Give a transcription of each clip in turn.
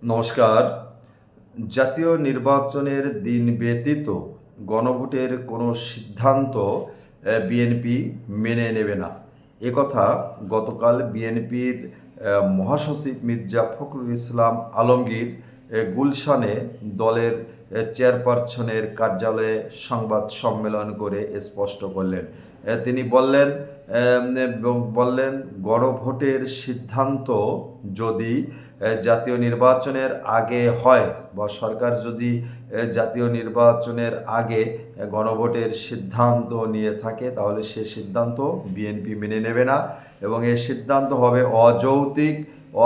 নমস্কার। জাতীয় নির্বাচনের দিন ব্যতীত গণভোটের কোনো সিদ্ধান্ত বিএনপি মেনে নেবে না। একথা গতকাল বিএনপির মহাসচিব মির্জা ফখরুল ইসলাম আলমগীর গুলশানে দলের চেয়ারপারসনের কার্যালয়ে সংবাদ সম্মেলন করে স্পষ্ট করলেন। তিনি বললেন গণভোটের সিদ্ধান্ত যদি জাতীয় নির্বাচনের আগে হয় বা সরকার যদি জাতীয় নির্বাচনের আগে গণভোটের সিদ্ধান্ত নিয়ে থাকে তাহলে সে সিদ্ধান্ত বিএনপি মেনে নেবে না এবং এর সিদ্ধান্ত হবে অযৌক্তিক,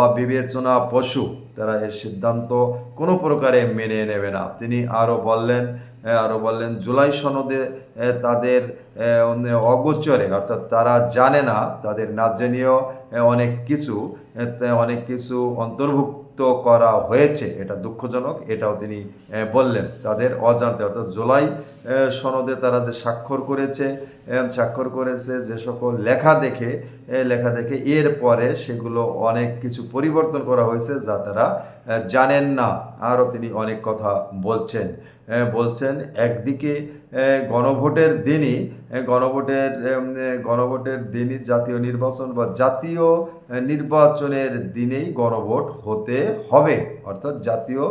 অবিবেচনা পশু। তারা এর সিদ্ধান্ত কোনো প্রকারে মেনে নেবে না। তিনি আরও বললেন জুলাই সনদে তাদের অগোচরে, অর্থাৎ তারা জানে না, তাদের না জেনেও অনেক কিছু অন্তর্ভুক্ত করা হয়েছে। এটা দুঃখজনক, এটাও তিনি বললেন। তাদের অজান্তে, অর্থাৎ জুলাই সনদে তারা যে স্বাক্ষর করেছে যে সকল লেখা দেখে এরপরে সেগুলো অনেক কিছু পরিবর্তন করা হয়েছে যা তারা জানেন না। আরও তিনি অনেক কথা বলছেন একদিকে গণভোটের দিনই জাতীয় নির্বাচন বা জাতীয় নির্বাচনের দিনেই গণভোট হতে হবে, অর্থাৎ জাতীয়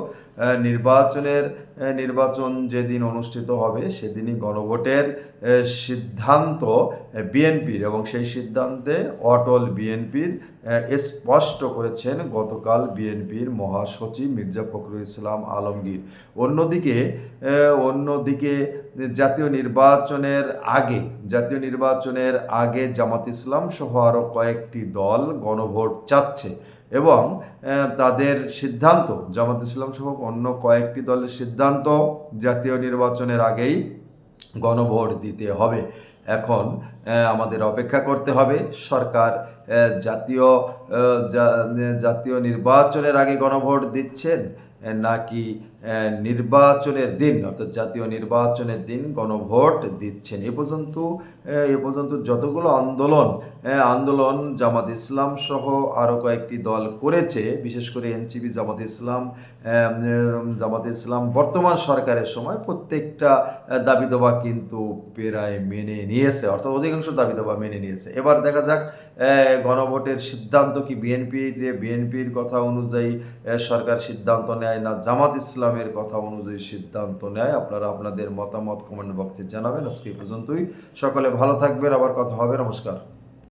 নির্বাচন যেদিন অনুষ্ঠিত হবে সেদিনই গণভোটের সিদ্ধান্ত বিএনপির, এবং সেই সিদ্ধান্তে অটল বিএনপির স্পষ্ট করেছেন গতকাল বিএনপির মহাসচিব মির্জা ফখরুল ইসলাম আলমগীর। অন্যদিকে জাতীয় নির্বাচনের আগে জামাত ইসলাম সহ আরও কয়েকটি দল গণভোট চাচ্ছে এবং তাদের সিদ্ধান্ত, জামাত ইসলাম সহ অন্য কয়েকটি দলের সিদ্ধান্ত জাতীয় নির্বাচনের আগেই গণভোট দিতে হবে। এখন আমাদের অপেক্ষা করতে হবে সরকার জাতীয় নির্বাচনের আগে গণভোট দিচ্ছেন নাকি নির্বাচনের দিন, অর্থাৎ জাতীয় নির্বাচনের দিন গণভোট দিচ্ছেন। এ পর্যন্ত যতগুলো আন্দোলন জামাত ইসলাম সহ আরও কয়েকটি দল করেছে, বিশেষ করে এনসিপি, জামাত ইসলাম বর্তমান সরকারের সময় প্রত্যেকটা দাবি দাবা কিন্তু প্রায় মেনে নিয়েছে, অর্থাৎ অধিকাংশ দাবি দাবা মেনে নিয়েছে। এবার দেখা যাক গণভোটের সিদ্ধান্ত কি বিএনপির কথা অনুযায়ী সরকার সিদ্ধান্ত নেয় না জামাত ইসলামের কথা অনুযায়ী সিদ্ধান্ত নেয়। আপনারা আপনাদের মতামত কমেন্ট বক্সে জানাবেন। আজকে এই পর্যন্তই। সকলে ভালো থাকবেন, আবার কথা হবে। নমস্কার।